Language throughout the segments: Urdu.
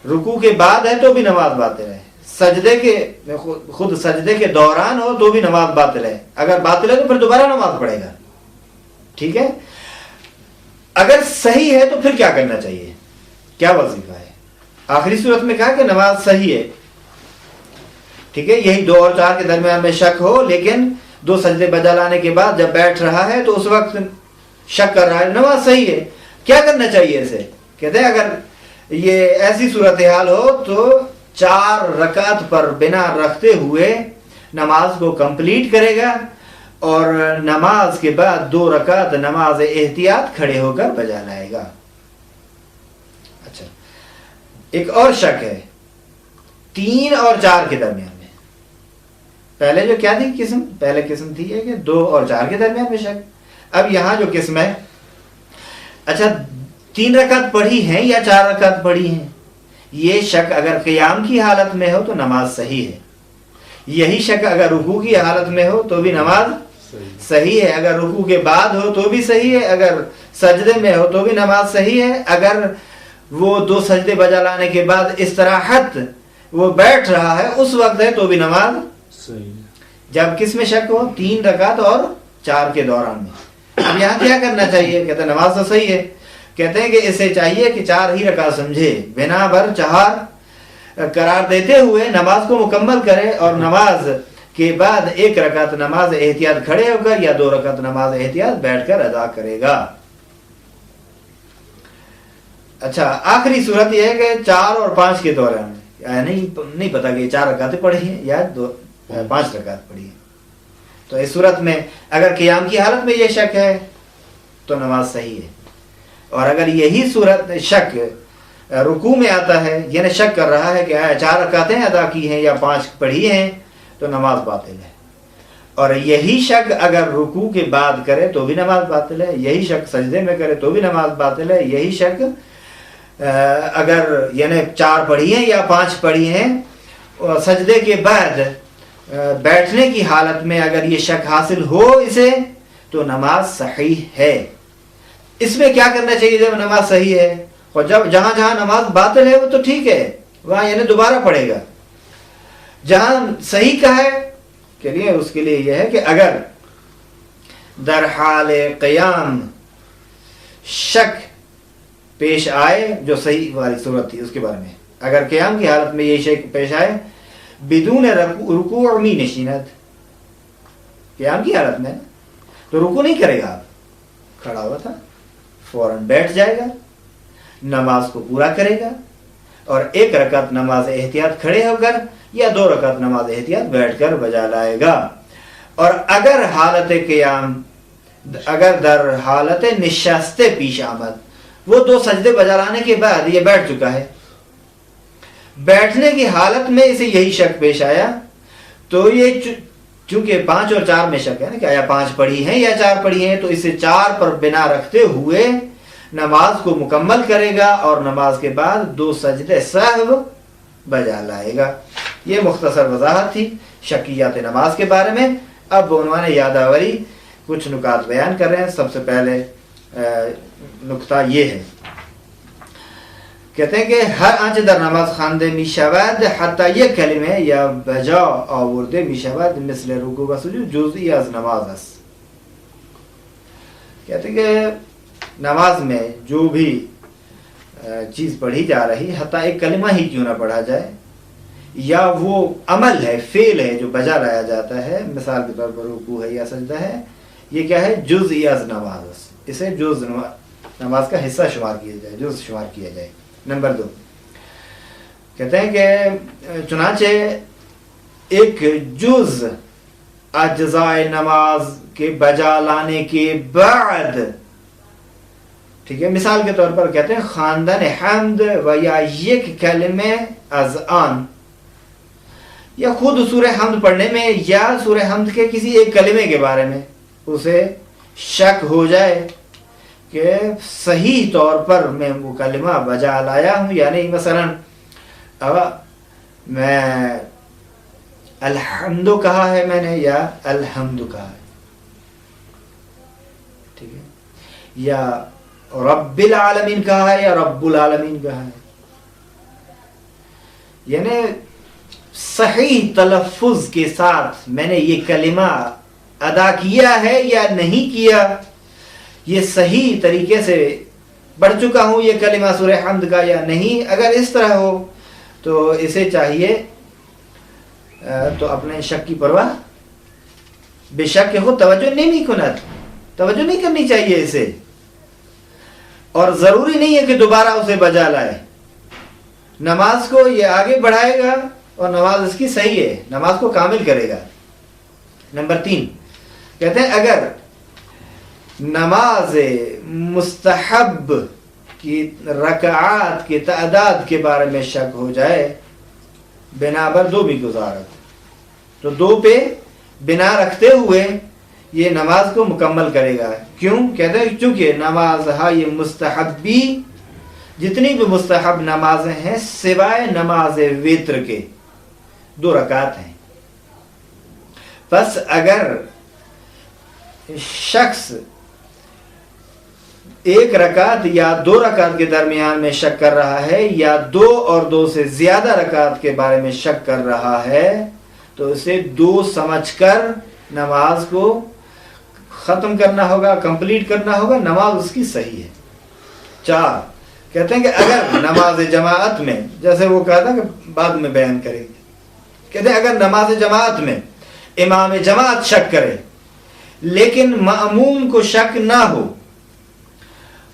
رکوع کے بعد ہے تو بھی نماز باطل ہے، سجدے کے خود سجدے کے دوران ہو تو بھی نماز باطل ہے، اگر باطل ہے تو پھر دوبارہ نماز پڑھے گا. ٹھیک ہے، اگر صحیح ہے تو پھر کیا کرنا چاہیے، کیا وظیفہ ہے؟ آخری صورت میں کہا کہ نماز صحیح ہے. ٹھیک ہے، یہی 2 اور 4 کے درمیان میں شک ہو، لیکن 2 سجدے بجا لانے کے بعد جب بیٹھ رہا ہے تو اس وقت شک کر رہا ہے، نماز صحیح ہے. کیا کرنا چاہیے اسے؟ کہتے ہیں اگر یہ ایسی صورتحال ہو تو 4 رکعت پر بنا رکھتے ہوئے نماز کو کمپلیٹ کرے گا، اور نماز کے بعد 2 رکعت نماز احتیاط کھڑے ہو کر بجا لائے گا. اچھا، ایک اور شک ہے 3 اور 4 کے درمیان میں. پہلے جو کیا تھی قسم، پہلے قسم تھی ہے کہ 2 اور 4 کے درمیان میں شک. اب یہاں جو قسم ہے، اچھا 3 رکعت پڑھی ہیں یا 4 رکعت پڑھی ہیں، یہ شک اگر قیام کی حالت میں ہو تو نماز صحیح ہے. یہی شک اگر رکوع کی حالت میں ہو تو بھی نماز صحیح ہے، اگر رکوع کے بعد ہو تو بھی صحیح ہے، اگر سجدے میں ہو تو بھی نماز صحیح ہے، اگر وہ 2 سجدے بجا لانے کے بعد استراحت وہ بیٹھ رہا ہے اس وقت ہے تو بھی نماز صحیح. جب کس میں شک ہو، 3 رکعت اور 4 کے دوران میں. اب یہاں کیا کرنا چاہیے؟ کہتے ہیں نماز تو صحیح ہے. کہتے ہیں کہ اسے چاہیے کہ 4 ہی رکعت سمجھے، بنا بر 4 قرار دیتے ہوئے نماز کو مکمل کرے، اور نماز کے بعد 1 رکعت نماز احتیاط کھڑے ہو کر یا 2 رکعت نماز احتیاط بیٹھ کر ادا کرے گا. اچھا، آخری صورت یہ ہے کہ 4 اور 5 کے دوران نہیں پتا کہ 4 رکعتیں پڑھی ہیں یا 5 رکعت پڑھی ہیں. تو اس صورت میں اگر قیام کی حالت میں یہ شک ہے تو نماز صحیح ہے، اور اگر یہی صورت شک رکوع میں آتا ہے، یعنی شک کر رہا ہے کہ 4 رکعتیں ادا کی ہیں یا 5 پڑھی ہیں، تو نماز باطل ہے. اور یہی شک اگر رکوع کے بعد کرے تو بھی نماز باطل ہے، یہی شک سجدے میں کرے تو بھی نماز باطل ہے، یہی شک اگر یعنی 4 پڑھی ہیں یا 5 پڑھی ہیں اور سجدے کے بعد بیٹھنے کی حالت میں اگر یہ شک حاصل ہو اسے تو نماز صحیح ہے. اس میں کیا کرنا چاہیے جب نماز صحیح ہے؟ اور جب جہاں نماز باطل ہے وہ تو ٹھیک ہے، وہاں یعنی دوبارہ پڑھے گا. جہاں صحیح کا ہے کے لیے اس کے لیے یہ ہے کہ اگر در حال قیام شک پیش آئے، جو صحیح والی صورت تھی اس کے بارے میں، اگر قیام کی حالت میں یہ شک پیش آئے بدون رکوع می نشینت، قیام کی حالت میں تو رکوع نہیں کرے گا، آپ کھڑا ہوا تھا فوراً بیٹھ جائے گا، نماز کو پورا کرے گا، اور 1 رکعت نماز احتیاط کھڑے ہو کر یا 2 رکعت نماز احتیاط بیٹھ کر بجا لائے گا. اور اگر حالت قیام اگر در حالت نشستے پیش آمد، وہ 2 سجدے بجا لانے کے بعد یہ بیٹھ چکا ہے، بیٹھنے کی حالت میں اسے یہی شک پیش آیا، تو یہ چونکہ 5 اور 4 میں شک ہے نا کہ آیا 5 پڑھی ہیں یا 4 پڑھی ہیں، تو اسے 4 پر بنا رکھتے ہوئے نماز کو مکمل کرے گا، اور نماز کے بعد 2 سجدے سہو بجا لائے گا. یہ مختصر وضاحت تھی شکیات نماز کے بارے میں. اب عنوان یادآوری کچھ نکات بیان کر رہے ہیں. سب سے پہلے نکتہ یہ ہے، کہتے ہیں کہ ہر آنچه در نماز خوانده می شود حتی یک کلمه یا بجا آورده می شود مثل رکوع و سجود جزئی از نماز است. کہتے ہیں کہ نماز میں جو بھی چیز پڑھی جا رہی، حتی ایک کلمہ ہی کیوں نہ پڑھا جائے، یا وہ عمل ہے، فعل ہے جو بجا لایا جاتا ہے، مثال کے طور پر رکوع ہے یا سجدہ ہے، یہ کیا ہے؟ جزئی از نماز است. اسے جز نماز کا حصہ شمار کیا جائے، جز شمار کیا جائے. نمبر 2 کہتے ہیں کہ چنانچہ ایک جز اجزاء نماز کے بجا لانے کے بعد، ٹھیک ہے، مثال کے طور پر کہتے ہیں خواندن حمد و یا یک کلمہ از آن، یا خود سورہ حمد پڑھنے میں یا سورہ حمد کے کسی ایک کلمے کے بارے میں اسے شک ہو جائے کہ صحیح طور پر میں وہ کلمہ بجا لایا ہوں یا نہیں. مثلا میں الحمد کہا ہے میں نے یا الحمد کہا ہے، ٹھیک ہے، یا رب العالمین کہا ہے یا رب العالمین کہا ہے. یعنی صحیح تلفظ کے ساتھ میں نے یہ کلمہ ادا کیا ہے یا نہیں کیا، یہ صحیح طریقے سے پڑھ چکا ہوں یہ کلمہ سورہ حمد کا یا نہیں، اگر اس طرح ہو تو اسے چاہیے تو اپنے شک کی پرواہ بے شک کے خود توجہ نہیں کرنی چاہیے اسے، اور ضروری نہیں ہے کہ دوبارہ اسے بجا لائے، نماز کو یہ آگے بڑھائے گا اور نماز اس کی صحیح ہے، نماز کو کامل کرے گا۔ نمبر 3 کہتے ہیں اگر نماز مستحب کی رکعات کی تعداد کے بارے میں شک ہو جائے بنا بر 2 بھی گزارت، تو 2 پہ بنا رکھتے ہوئے یہ نماز کو مکمل کرے گا۔ کیوں؟ کہتے ہیں چونکہ نماز یہ مستحبی، جتنی بھی مستحب نمازیں ہیں سوائے نماز وتر کے 2 رکعت ہیں، بس اگر شخص 1 رکعت یا 2 رکعت کے درمیان میں شک کر رہا ہے یا 2 اور 2 سے زیادہ رکعت کے بارے میں شک کر رہا ہے تو اسے 2 سمجھ کر نماز کو ختم کرنا ہوگا، کمپلیٹ کرنا ہوگا، نماز اس کی صحیح ہے۔ 4 کہتے ہیں کہ اگر نماز جماعت میں، جیسے وہ کہا تھا کہ بعد میں بیان کریں گے، کہتے ہیں اگر نماز جماعت میں امام جماعت شک کرے لیکن مأموم کو شک نہ ہو،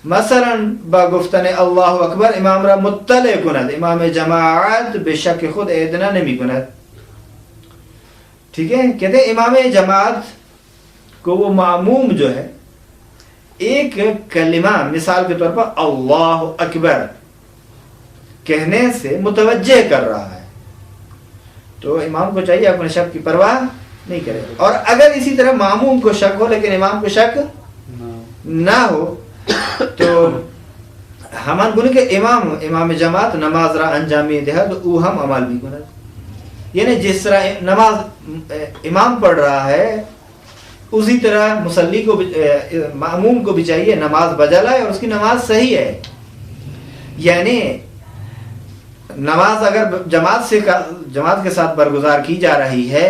مثلا با گفتن اللہ اکبر امام را مطلع کند، امام جماعت بے شک خود ادنا نمی کند، ٹھیک ہے، کہتے ہیں امام جماعت کو وہ مأموم جو ہے ایک کلمہ مثال کے طور پر اللہ اکبر کہنے سے متوجہ کر رہا ہے، تو امام کو چاہیے اپنے شک کی پرواہ نہیں کرے، اور اگر اسی طرح مأموم کو شک ہو لیکن امام کو شک نہ ہو تو ہمان گنے کہ امام جماعت نماز را انجامی دہا تو او ہم عمل بھی کند، یعنی جس طرح نماز امام پڑھ رہا ہے اسی طرح مصلی کو مأموم کو بھی چاہیے نماز بجا لائے اور اس کی نماز صحیح ہے۔ یعنی نماز اگر جماعت کے ساتھ برگزار کی جا رہی ہے،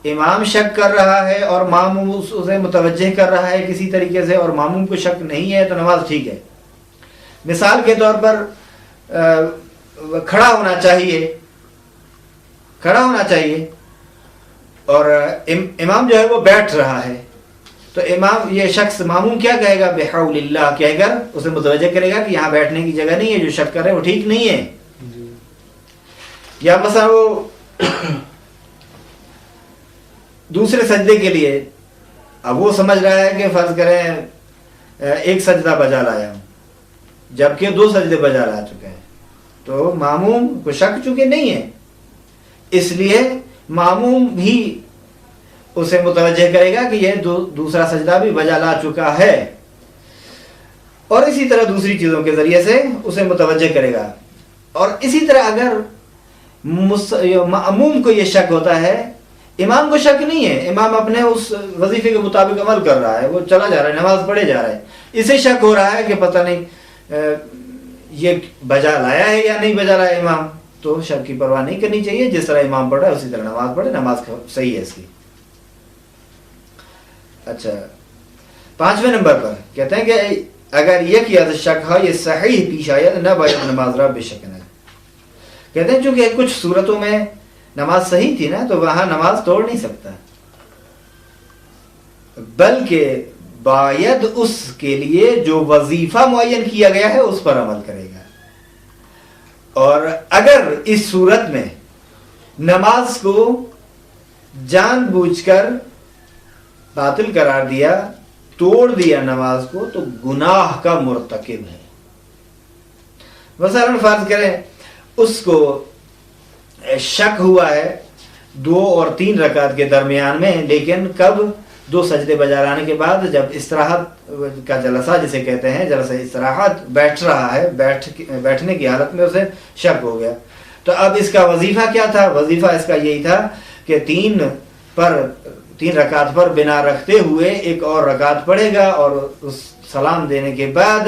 امام شک کر رہا ہے اور ماموم اسے متوجہ کر رہا ہے کسی طریقے سے اور ماموم کو شک نہیں ہے تو نماز ٹھیک ہے۔ مثال کے طور پر کھڑا ہونا چاہیے اور امام جو ہے وہ بیٹھ رہا ہے، تو امام یہ شخص ماموم کیا کہے گا؟ بحول اللہ کہہ کر اسے متوجہ کرے گا کہ یہاں بیٹھنے کی جگہ نہیں ہے، جو شک کر رہے وہ ٹھیک نہیں ہے۔ یا مثلا وہ دوسرے سجدے کے لیے اب وہ سمجھ رہا ہے کہ فرض کریں 1 سجدہ بجا لایا ہوں جبکہ 2 سجدے بجا لا چکے ہیں، تو ماموم کو شک چکے نہیں ہے، اس لیے ماموم بھی اسے متوجہ کرے گا کہ یہ دوسرا سجدہ بھی بجا لا چکا ہے، اور اسی طرح دوسری چیزوں کے ذریعے سے اسے متوجہ کرے گا۔ اور اسی طرح اگر مأموم کو یہ شک ہوتا ہے، امام کو شک نہیں ہے، امام اپنے اس وظیفے کے مطابق عمل کر رہا ہے، وہ چلا جا رہا ہے، نماز پڑھے جا رہا ہے، اسے شک ہو رہا ہے کہ پتہ نہیں یہ بجا لایا ہے یا نہیں بجا لایا امام، تو شک کی پرواہ نہیں کرنی چاہیے، جس طرح امام پڑھ رہا ہے اسی طرح نماز پڑھے، نماز صحیح ہے اس کی۔ اچھا 5ویں نمبر پر کہتے ہیں کہ اگر یہ کیا تو شک ہے یہ صحیح پیش آیا نہ باید نماز را بے شک نہ، کہتے ہیں چونکہ کچھ صورتوں میں نماز صحیح تھی نا تو وہاں نماز توڑ نہیں سکتا، بلکہ باید اس کے لیے جو وظیفہ معین کیا گیا ہے اس پر عمل کرے گا، اور اگر اس صورت میں نماز کو جان بوجھ کر باطل قرار دیا، توڑ دیا نماز کو، تو گناہ کا مرتکب ہے۔ مثلا فرض کریں اس کو شک ہوا ہے 2 اور 3 رکعت کے درمیان میں، لیکن کب؟ 2 سجدے بجا لانے کے بعد جب استراحت کا جلسہ جسے کہتے ہیں جلسہ استراحت، بیٹھ رہا ہے، بیٹھنے کی حالت میں اسے شک ہو گیا، تو اب اس کا وظیفہ کیا تھا؟ وظیفہ اس کا یہی تھا کہ 3 رکعت پر بنا رکھتے ہوئے ایک اور رکعت پڑھے گا اور اس سلام دینے کے بعد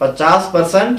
50%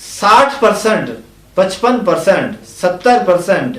60%, 55%, 70%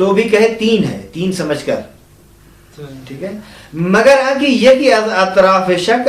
تو بھی کہے 3 ہے، 3 سمجھ کر، ٹھیک ہے، مگر آگے یہ کہ اطراف شک